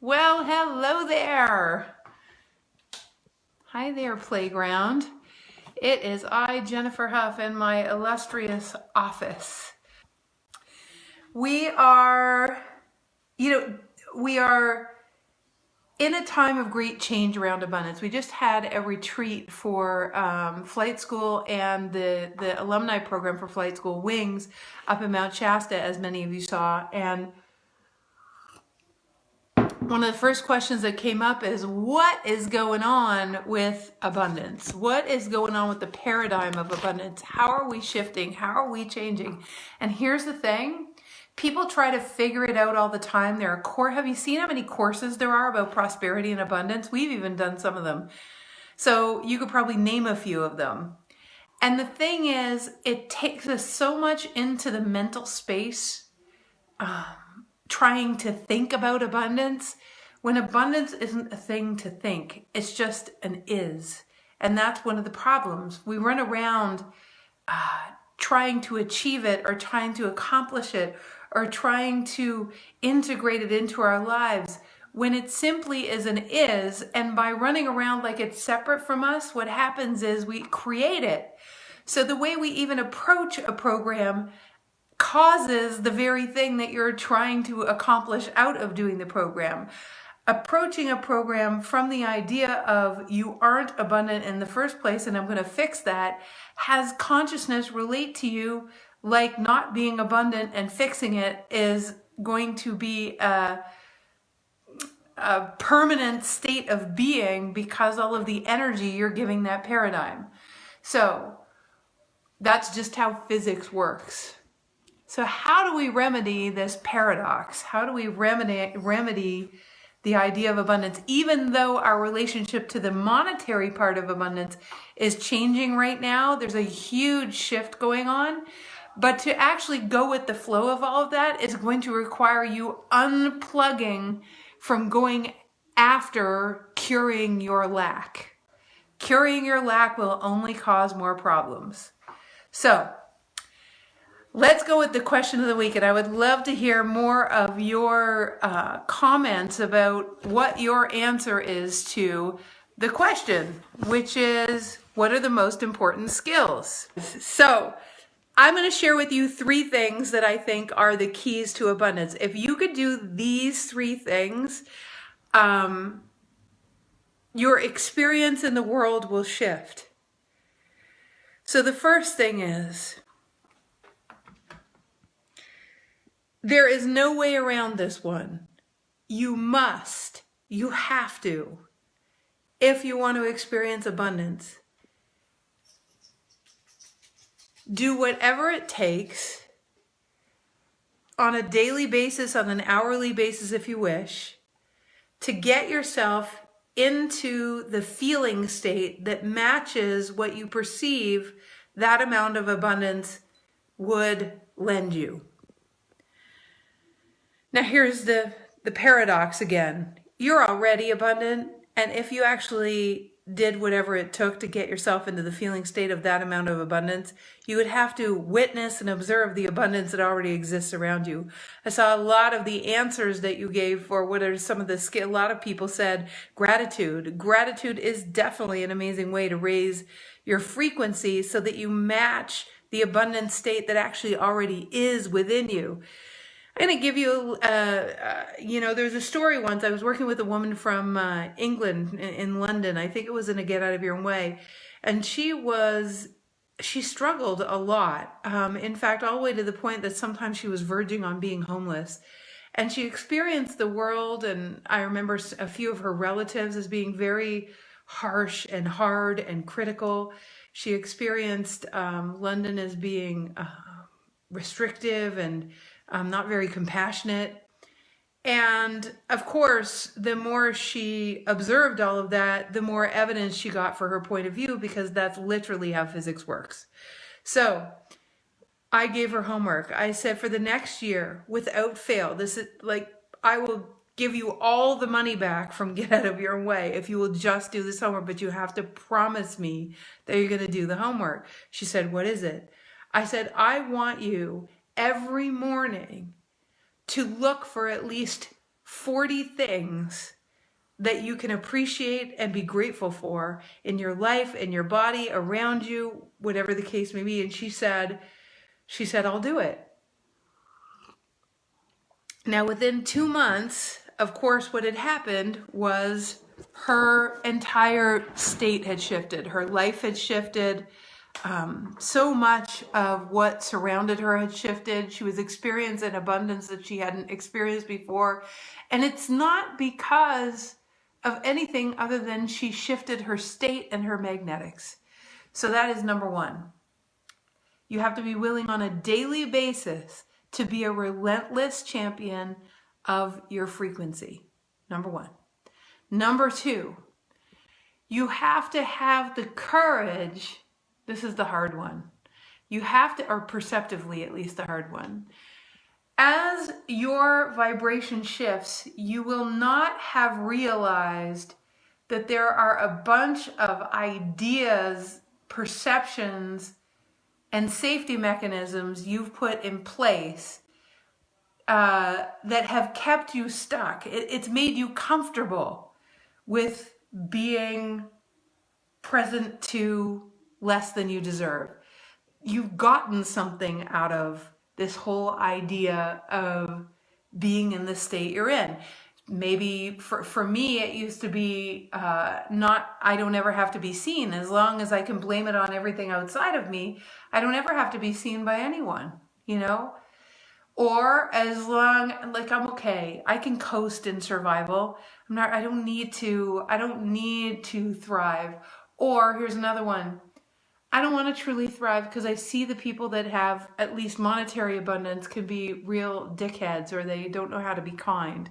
Well, hello there. Hi there, playground. It is I, Jennifer Hough, in my illustrious office. We are, we are in a time of great change around abundance. We just had a retreat for flight school and the alumni program for flight school Wings up in Mount Shasta, as many of you saw. And one of the first questions that came up is, what is going on with abundance? What is going on with the paradigm of abundance? How are we shifting? How are we changing? And here's the thing. People try to figure it out all the time. Have you seen how many courses there are about prosperity and abundance? We've even done some of them. So you could probably name a few of them. And the thing is, it takes us so much into the mental space, trying to think about abundance, when abundance isn't a thing to think, it's just an is. And that's one of the problems. We run around trying to achieve it, or trying to accomplish it, or trying to integrate it into our lives, when it simply is an is. And by running around like it's separate from us, what happens is we create it. So the way we even approach a program causes the very thing that you're trying to accomplish out of doing the program. Approaching a program from the idea of you aren't abundant in the first place and I'm going to fix that, has consciousness relate to you like not being abundant, and fixing it is going to be a permanent state of being because all of the energy you're giving that paradigm. So that's just how physics works. So how do we remedy this paradox? How do we remedy the idea of abundance, even though our relationship to the monetary part of abundance is changing right now? There's a huge shift going on. But to actually go with the flow of all of that is going to require you unplugging from going after curing your lack. Curing your lack will only cause more problems. So let's go with the question of the week, and I would love to hear more of your comments about what your answer is to the question, which is, what are the most important skills? So I'm going to share with you 3 things that I think are the keys to abundance. If you could do these 3 things, your experience in the world will shift. So the first thing is, there is no way around this one. You have to, if you want to experience abundance, do whatever it takes on a daily basis, on an hourly basis if you wish, to get yourself into the feeling state that matches what you perceive that amount of abundance would lend you. Now here's the paradox again. You're already abundant, and if you actually did whatever it took to get yourself into the feeling state of that amount of abundance, you would have to witness and observe the abundance that already exists around you. I saw a lot of the answers that you gave for what are some of the skills. A lot of people said gratitude. Gratitude is definitely an amazing way to raise your frequency so that you match the abundant state that actually already is within you. I'm going to give you, there's a story once. I was working with a woman from England in London. I think it was in a Get Out of Your Own Way. And she struggled a lot. In fact, all the way to the point that sometimes she was verging on being homeless. And she experienced the world, and I remember a few of her relatives as being very harsh and hard and critical. She experienced London as being restrictive and not very compassionate. And of course, the more she observed all of that, the more evidence she got for her point of view, because that's literally how physics works. So I gave her homework. I said, for the next year, without fail, this is like, I will give you all the money back from Get Out of Your Own Way if you will just do this homework, but you have to promise me that you're going to do the homework. She said, what is it? I said, I want you every morning to look for at least 40 things that you can appreciate and be grateful for in your life, in your body, around you, whatever the case may be. And she said, I'll do it. Now, within 2 months, of course, what had happened was her entire state had shifted. Her life had shifted. So much of what surrounded her had shifted. She was experiencing abundance that she hadn't experienced before. And it's not because of anything other than she shifted her state and her magnetics. So that is number one. You have to be willing on a daily basis to be a relentless champion of your frequency. Number one. Number two, you have to have the courage. This is the hard one. You have to, or perceptively at least the hard one. As your vibration shifts, you will not have realized that there are a bunch of ideas, perceptions, and safety mechanisms you've put in place that have kept you stuck. It's made you comfortable with being present to less than you deserve. You've gotten something out of this whole idea of being in the state you're in. Maybe for me, it used to be I don't ever have to be seen. As long as I can blame it on everything outside of me, I don't ever have to be seen by anyone, you know? Or as long, like, I'm okay. I can coast in survival. I don't need to thrive. Or here's another one. I don't want to truly thrive because I see the people that have at least monetary abundance can be real dickheads, or they don't know how to be kind.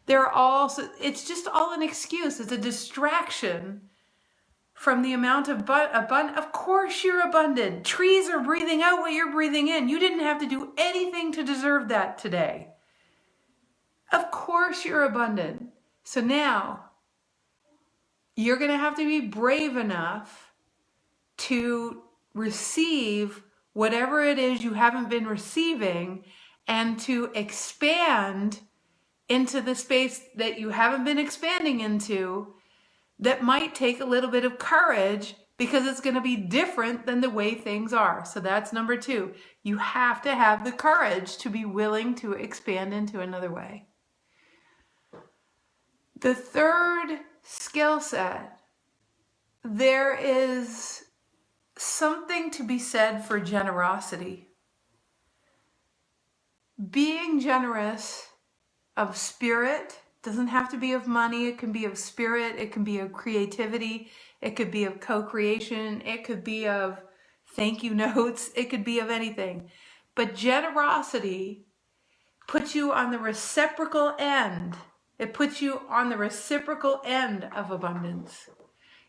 It's just all an excuse. It's a distraction from the amount of abundance. Of course you're abundant. Trees are breathing out what you're breathing in. You didn't have to do anything to deserve that today. Of course you're abundant. So now you're going to have to be brave enough to receive whatever it is you haven't been receiving, and to expand into the space that you haven't been expanding into, that might take a little bit of courage because it's going to be different than the way things are. So that's number two. You have to have the courage to be willing to expand into another way. The third skill set, there is something to be said for generosity. Being generous of spirit, doesn't have to be of money. It can be of spirit. It can be of creativity. It could be of co-creation. It could be of thank you notes. It could be of anything. But generosity puts you on the reciprocal end. It puts you on the reciprocal end of abundance.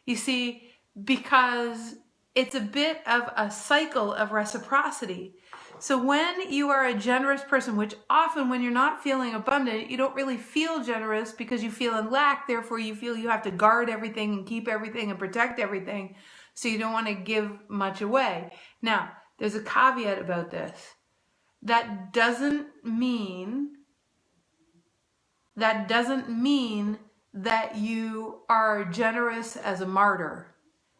You see, because it's a bit of a cycle of reciprocity. So when you are a generous person, which often when you're not feeling abundant, you don't really feel generous because you feel in lack. Therefore, you feel you have to guard everything and keep everything and protect everything. So you don't want to give much away. Now, there's a caveat about this. That doesn't mean that you are generous as a martyr.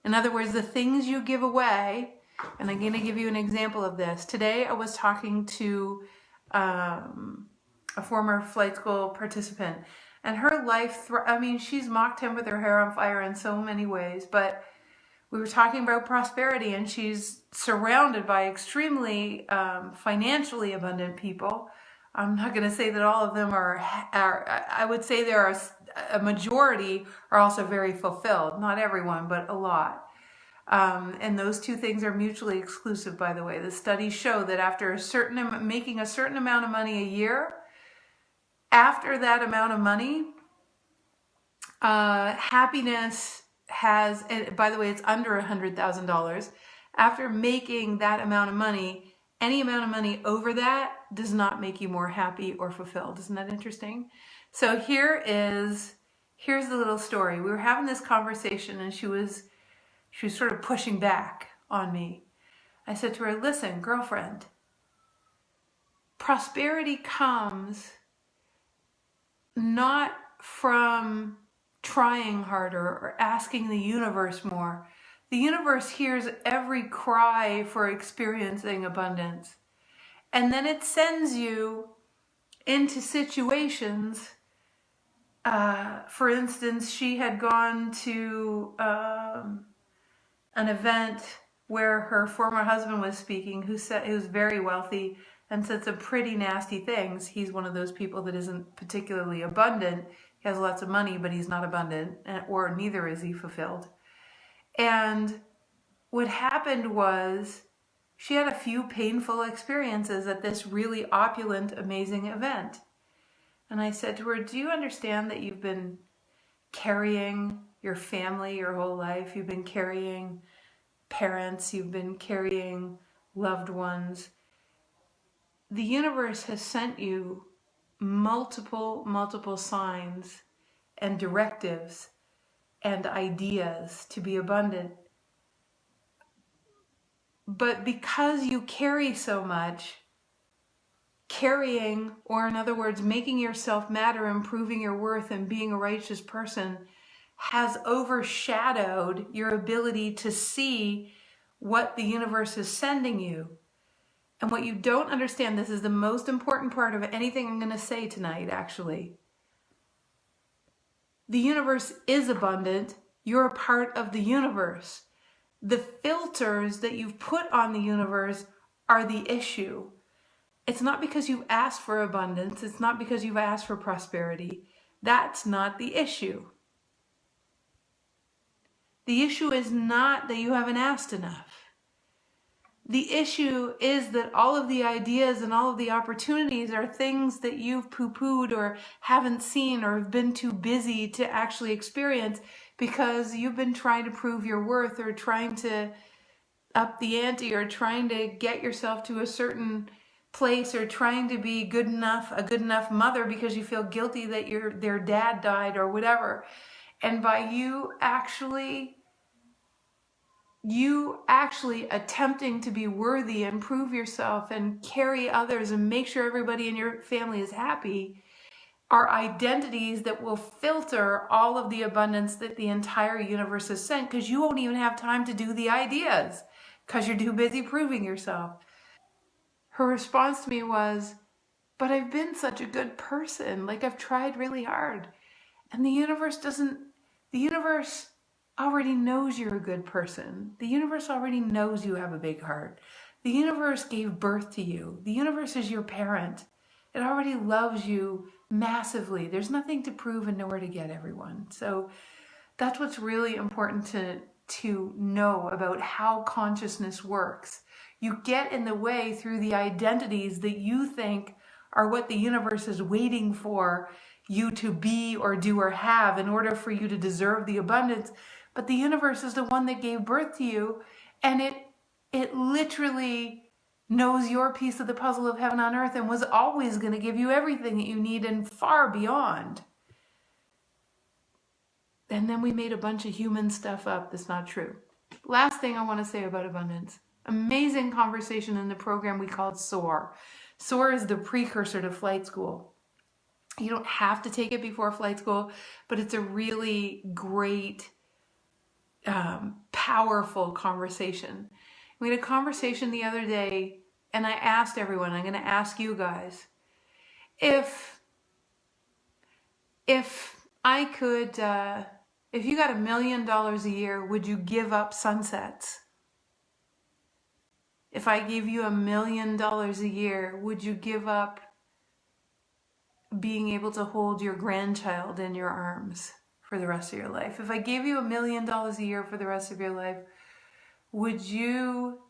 In other words, the things you give away, and I'm going to give you an example of this. Today, I was talking to a former flight school participant, and her life, she's Mach 10 with her hair on fire in so many ways, but we were talking about prosperity, and she's surrounded by extremely financially abundant people. I'm not going to say that all of them are, I would say there are a majority are also very fulfilled. Not everyone, but a lot. And those two things are mutually exclusive, by the way. The studies show that after making a certain amount of money a year, after that amount of money, happiness has, and by the way, it's under $100,000. After making that amount of money, any amount of money over that does not make you more happy or fulfilled. Isn't that interesting? So here's the little story. We were having this conversation, and she was sort of pushing back on me. I said to her, listen, girlfriend, prosperity comes not from trying harder or asking the universe more. The universe hears every cry for experiencing abundance. And then it sends you into situations. For instance, she had gone to an event where her former husband was speaking, who's very wealthy and said some pretty nasty things. He's one of those people that isn't particularly abundant. He has lots of money, but he's not abundant, or neither is he fulfilled. And what happened was she had a few painful experiences at this really opulent, amazing event. And I said to her, do you understand that you've been carrying your family your whole life? You've been carrying parents, you've been carrying loved ones. The universe has sent you multiple signs and directives and ideas to be abundant. But because you carry so much, carrying, or in other words, making yourself matter, improving your worth, and being a righteous person has overshadowed your ability to see what the universe is sending you. And what you don't understand, this is the most important part of anything I'm going to say tonight, actually. The universe is abundant. You're a part of the universe. The filters that you've put on the universe are the issue. It's not because you've asked for abundance. It's not because you've asked for prosperity. That's not the issue. The issue is not that you haven't asked enough. The issue is that all of the ideas and all of the opportunities are things that you've poo-pooed or haven't seen or have been too busy to actually experience because you've been trying to prove your worth or trying to up the ante or trying to get yourself to a certain place or trying to be a good enough mother because you feel guilty that their dad died or whatever. And by you actually attempting to be worthy and prove yourself and carry others and make sure everybody in your family is happy are identities that will filter all of the abundance that the entire universe has sent, because you won't even have time to do the ideas because you're too busy proving yourself. Her response to me was, but I've been such a good person. Like, I've tried really hard. And the universe already knows you're a good person. The universe already knows you have a big heart. The universe gave birth to you. The universe is your parent. It already loves you massively. There's nothing to prove and nowhere to get, everyone. So that's what's really important to know about how consciousness works. You get in the way through the identities that you think are what the universe is waiting for you to be or do or have in order for you to deserve the abundance. But the universe is the one that gave birth to you, and it literally knows your piece of the puzzle of heaven on earth and was always going to give you everything that you need and far beyond. And then we made a bunch of human stuff up that's not true. Last thing I want to say about abundance. Amazing conversation in the program we called Soar. Soar is the precursor to flight school. You don't have to take it before flight school, but it's a really great, powerful conversation. We had a conversation the other day, and I asked everyone, I'm going to ask you guys, if I could, if you got $1 million a year, would you give up sunsets? If I gave you $1 million a year, would you give up being able to hold your grandchild in your arms for the rest of your life? If I gave you $1 million a year for the rest of your life, would you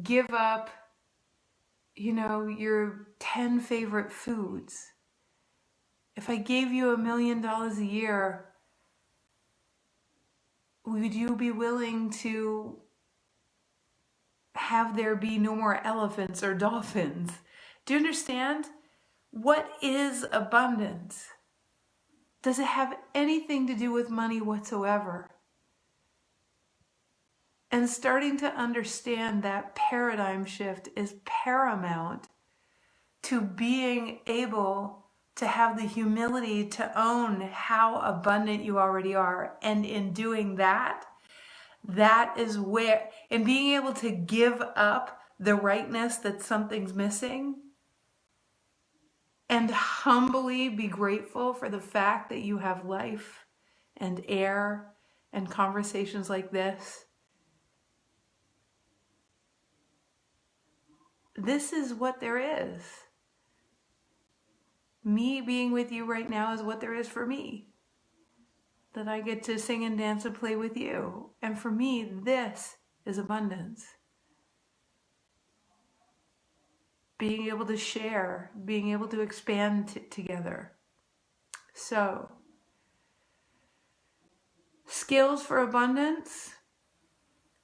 give up, your 10 favorite foods? If I gave you $1 million a year, would you be willing to have there be no more elephants or dolphins? Do you understand? What is abundance? Does it have anything to do with money whatsoever? And starting to understand that paradigm shift is paramount to being able to have the humility to own how abundant you already are. And in doing that, that is where, and being able to give up the rightness that something's missing and humbly be grateful for the fact that you have life and air and conversations like this. This is what there is. Me being with you right now is what there is for me. That I get to sing and dance and play with you. And for me, this is abundance. Being able to share, being able to expand together. So, skills for abundance.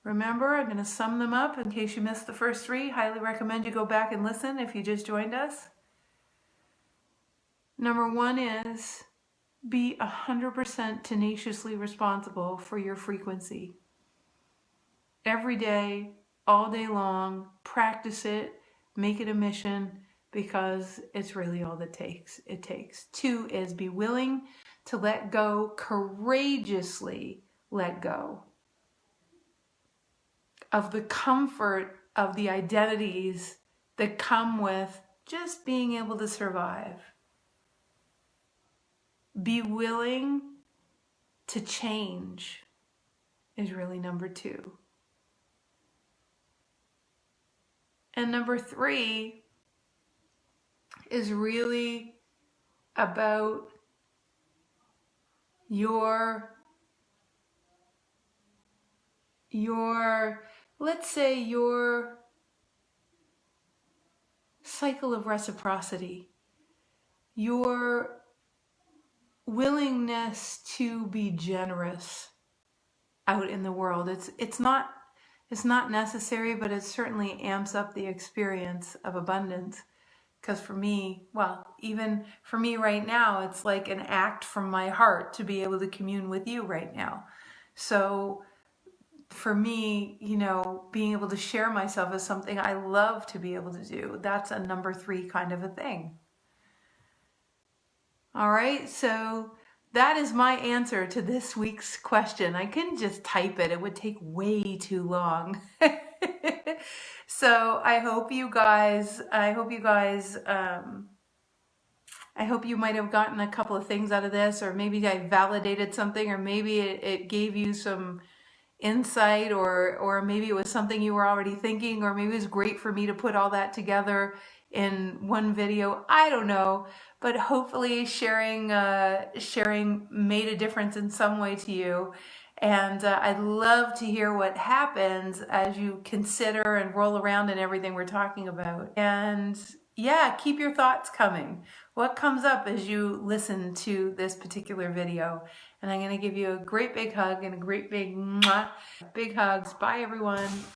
Remember, I'm going to sum them up in case you missed the first three. Highly recommend you go back and listen if you just joined us. Number one is be 100% tenaciously responsible for your frequency. Every day, all day long, practice it, make it a mission, because it's really all that it takes. Two is be willing to let go, courageously let go of the comfort of the identities that come with just being able to survive. Be willing to change is really number two. And number three is really about let's say your cycle of reciprocity, your willingness to be generous out in the world. It's not necessary, but it certainly amps up the experience of abundance. Because for me, well, even for me right now, it's like an act from my heart to be able to commune with you right now. So for me, being able to share myself is something I love to be able to do. That's a number three kind of a thing. All right, so that is my answer to this week's question. I couldn't just type it. It would take way too long. So I hope you might have gotten a couple of things out of this, or maybe I validated something, or maybe it gave you some insight, or maybe it was something you were already thinking, or maybe it was great for me to put all that together in one video. I don't know, but hopefully sharing made a difference in some way to you. And I'd love to hear what happens as you consider and roll around in everything we're talking about. And yeah, keep your thoughts coming. What comes up as you listen to this particular video? And I'm going to give you a great big hug and a great big mwah. Big hugs. Bye, everyone.